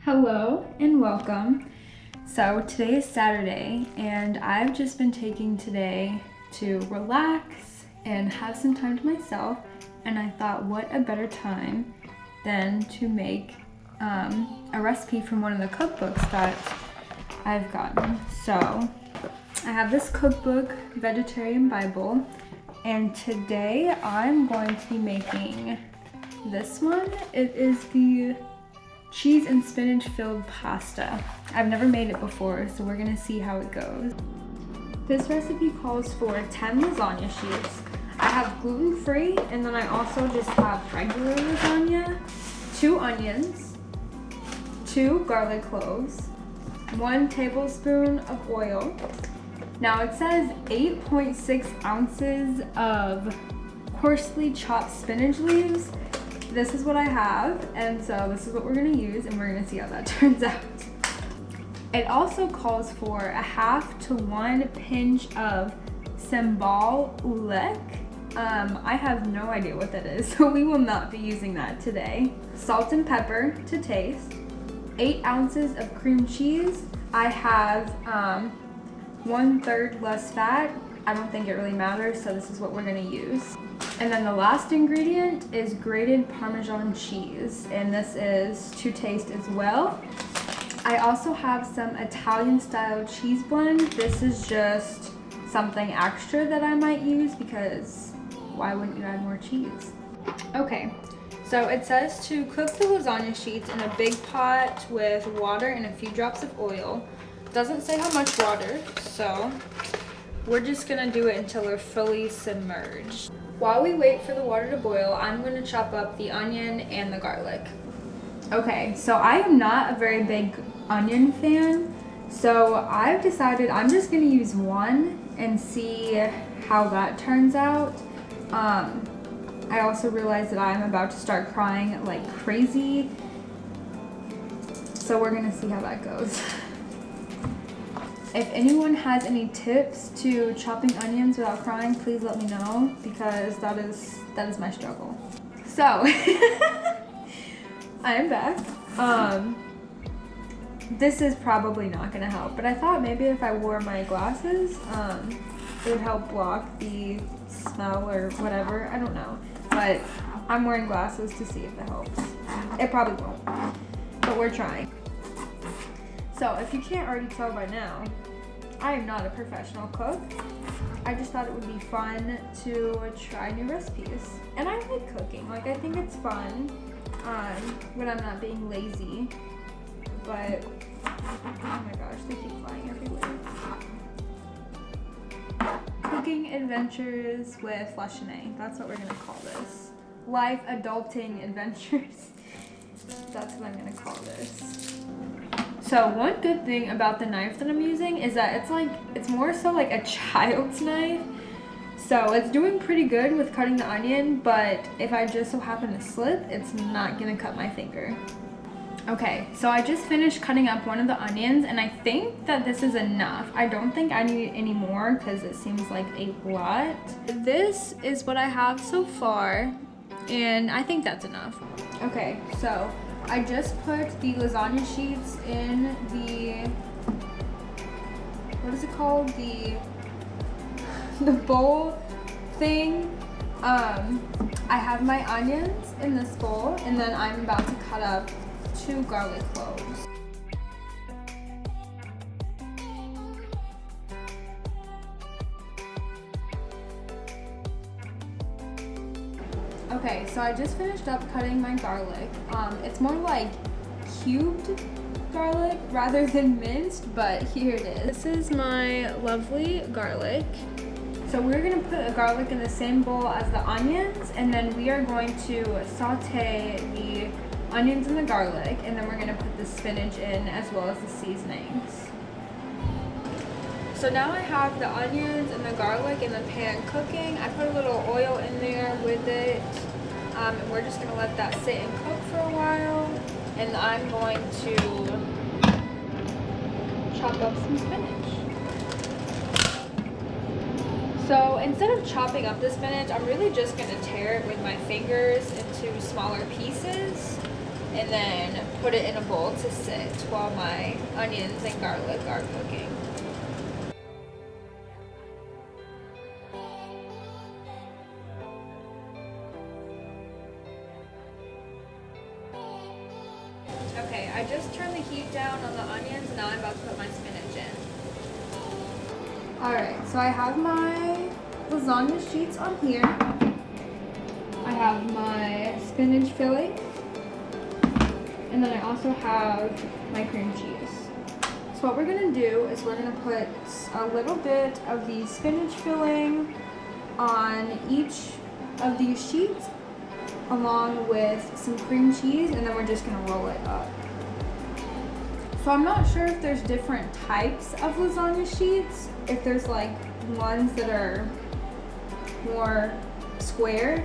Hello and welcome. So today is Saturday and I've just been taking today to relax and have some time to myself, and I thought what a better time than to make a recipe from one of the cookbooks that I've gotten. So I have this cookbook, Vegetarian Bible, and today I'm going to be making this one. It is the cheese and spinach filled pasta. I've never made it before, so we're gonna see how it goes. This recipe calls for 10 lasagna sheets. I have gluten-free, and then I also just have regular lasagna, 2 onions, 2 garlic cloves, 1 tablespoon of oil. Now it says 8.6 ounces of coarsely chopped spinach leaves. This is what I have, and so this is what we're gonna use, and we're gonna see how that turns out. It also calls for a 1/2 to 1 pinch of sambal oelek. I have no idea what that is, so we will not be using that today. Salt and pepper to taste. 8 ounces of cream cheese. I have 1/3 less fat. I don't think it really matters, so this is what we're gonna use. And then the last ingredient is grated parmesan cheese, and this is to taste as well. I also have some Italian style cheese blend. This is just something extra that I might use because why wouldn't you add more cheese? Okay, so it says to cook the lasagna sheets in a big pot with water and a few drops of oil. Doesn't say how much water, so we're just gonna do it until they're fully submerged. While we wait for the water to boil, I'm gonna chop up the onion and the garlic. Okay, so I am not a very big onion fan, so I've decided I'm just gonna use 1 and see how that turns out. I also realized that I'm about to start crying like crazy, so we're gonna see how that goes. If anyone has any tips to chopping onions without crying, please let me know, because that is my struggle. So I am back. This is probably not gonna help, but I thought maybe if I wore my glasses, it would help block the smell or whatever. I don't know, but I'm wearing glasses to see if it helps. It probably won't, but we're trying. So if you can't already tell by now, I am not a professional cook. I just thought it would be fun to try new recipes. And I like cooking, like I think it's fun when I'm not being lazy. But, oh my gosh, they keep flying everywhere. Cooking adventures with Lesheena, that's what we're gonna call this. Life adulting adventures. That's what I'm gonna call this. So one good thing about the knife that I'm using is that it's more so like a child's knife. So it's doing pretty good with cutting the onion, but if I just so happen to slip, it's not gonna cut my finger. Okay, so I just finished cutting up one of the onions, and I think that this is enough. I don't think I need any more because it seems like a lot. This is what I have so far, and I think that's enough. Okay, so I just put the lasagna sheets in the, what is it called? The bowl thing. I have my onions in this bowl, and then I'm about to cut up 2 garlic cloves. Okay, so I just finished up cutting my garlic. It's more like cubed garlic rather than minced, but here it is. This is my lovely garlic. So we're gonna put the garlic in the same bowl as the onions, and then we are going to saute the onions and the garlic, and then we're gonna put the spinach in as well as the seasonings. So now I have the onions and the garlic in the pan cooking. I put a little oil in there with it, and we're just gonna let that sit and cook for a while. And I'm going to chop up some spinach. So instead of chopping up the spinach, I'm really just gonna tear it with my fingers into smaller pieces. and then put it in a bowl to sit while my onions and garlic are cooking. Okay, I just turned the heat down on the onions and now I'm about to put my spinach in. Alright, so I have my lasagna sheets on here. I have my spinach filling. And then I also have my cream cheese. So what we're gonna do is we're gonna put a little bit of the spinach filling on each of these sheets along with some cream cheese, and then we're just gonna roll it up. So I'm not sure if there's different types of lasagna sheets, if there's like ones that are more square,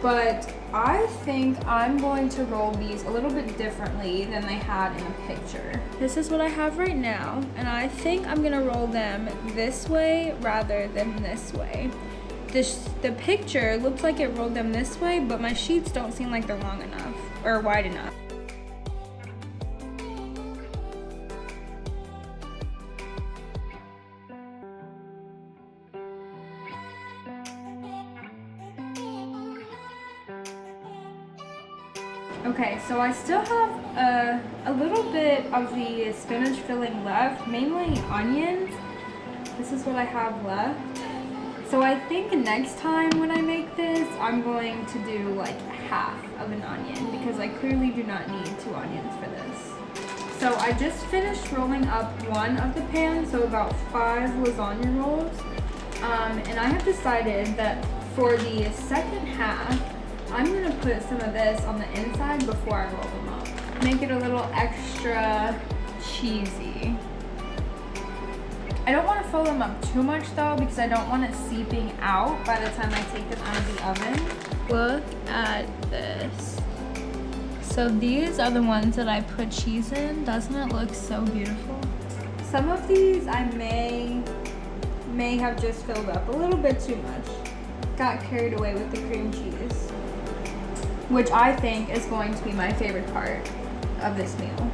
but I think I'm going to roll these a little bit differently than they had in the picture. This is what I have right now, and I think I'm gonna roll them this way rather than this way. The picture looks like it rolled them this way, but my sheets don't seem like they're long enough or wide enough. Okay, so I still have a little bit of the spinach filling left, mainly onions. This is what I have left. So I think next time when I make this, I'm going to do like half of an onion because I clearly do not need 2 onions for this. So I just finished rolling up one of the pans, so about 5 lasagna rolls. And I have decided that for the second half, I'm gonna put some of this on the inside before I roll them up. Make it a little extra cheesy. I don't want to fill them up too much though because I don't want it seeping out by the time I take them out of the oven. Look at this. So these are the ones that I put cheese in. Doesn't it look so beautiful? Some of these I may have just filled up a little bit too much. Got carried away with the cream cheese, which I think is going to be my favorite part of this meal.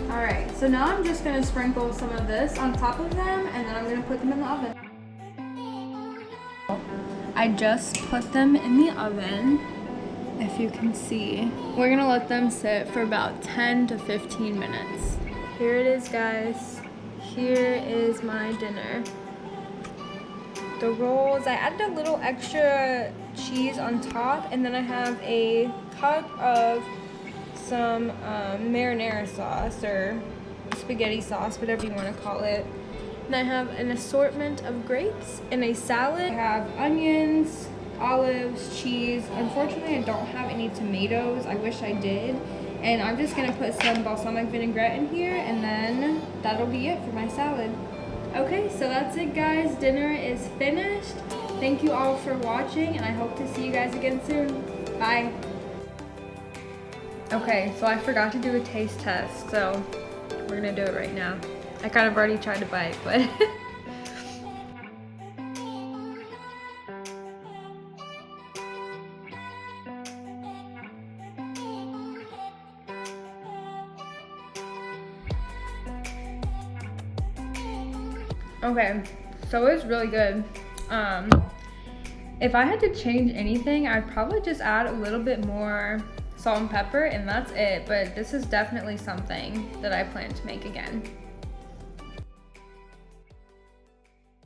All right, so now I'm just gonna sprinkle some of this on top of them and then I'm gonna put them in the oven. I just put them in the oven, if you can see. We're gonna let them sit for about 10 to 15 minutes. Here it is, guys. Here is my dinner. The rolls, I added a little extra cheese on top, and then I have a cup of some marinara sauce or spaghetti sauce, whatever you want to call it. And I have an assortment of grapes and a salad. I have onions, olives, cheese. Unfortunately, I don't have any tomatoes. I wish I did. And I'm just gonna put some balsamic vinaigrette in here, and then that'll be it for my salad. Okay, so that's it, guys. Dinner is finished. Thank you all for watching, and I hope to see you guys again soon. Bye. Okay, so I forgot to do a taste test, so we're gonna do it right now. I kind of already tried to bite, but okay, so it's really good. If I had to change anything, I'd probably just add a little bit more salt and pepper, and that's it. But this is definitely something that I plan to make again.